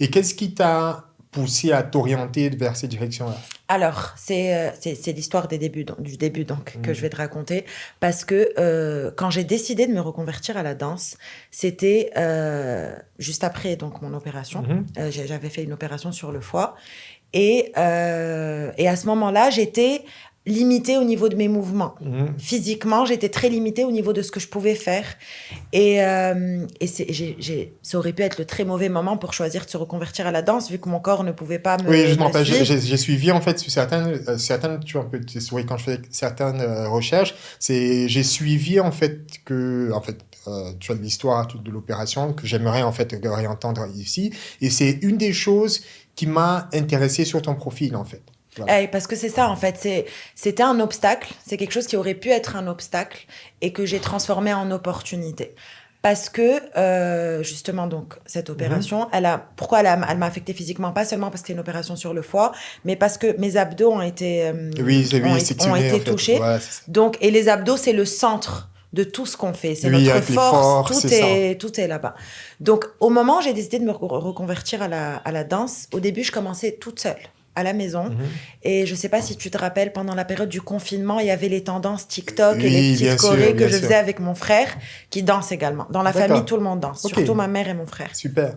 Et qu'est-ce qui t'a poussé à t'orienter vers cette direction-là? Alors, c'est l'histoire du début donc que je Mhm. vais te raconter parce que quand j'ai décidé de me reconvertir à la danse, c'était juste après donc mon opération. Mhm. J'avais fait une opération sur le foie et à ce moment-là, j'étais limitée au niveau de mes mouvements. Mhm. Physiquement, j'étais très limitée au niveau de ce que je pouvais faire. Ça aurait pu être le très mauvais moment pour choisir de se reconvertir à la danse, vu que mon corps ne pouvait pas Oui, me justement, suivre. j'ai suivi en fait sur certaines, tu vois, un peu, oui, quand je fais certaines recherches, j'ai suivi en fait tu vois, l'histoire toute de l'opération que j'aimerais en fait réentendre ici, et c'est une des choses qui m'a intéressé sur ton profil en fait. Voilà. Parce que c'est ça, en fait. C'était un obstacle. C'est quelque chose qui aurait pu être un obstacle et que j'ai transformé en opportunité. Parce que, justement, donc, cette Mhm. opération, pourquoi elle m'a affectée physiquement? Pas seulement parce que c'est une opération sur le foie, mais parce que mes abdos Oui, ont sectionné en été fait. touchés. Voilà, c'est ça. Donc, et les abdos, c'est le centre de tout ce qu'on fait. C'est Oui, notre avec force. l'effort, c'est ça. Tout est là-bas. Donc, au moment où j'ai décidé de me reconvertir à la danse, au début, je commençais toute seule à la maison. Mhm. Et je sais pas si tu te rappelles, pendant la période du confinement, il y avait les tendances TikTok et les Oui, petites chorés que bien je faisais sûr. avec mon frère, qui danse également. Dans la famille, D'accord. tout le monde danse, Ok, surtout ma mère et mon frère. super.